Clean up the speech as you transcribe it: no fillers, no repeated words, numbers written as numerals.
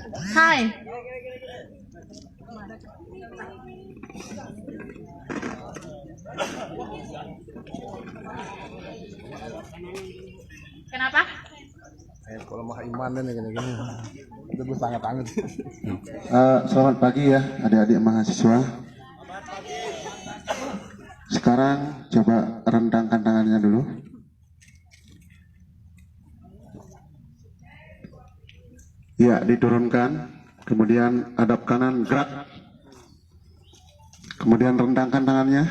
Hai. Kenapa? Kalau mau iman dan gini-gini, itu gue sangat-sangat. Selamat pagi ya adik-adik mahasiswa. Sekarang coba rendangkan tangannya dulu. Ya, diturunkan. Kemudian hadap kanan, gerak. Kemudian rendangkan tangannya.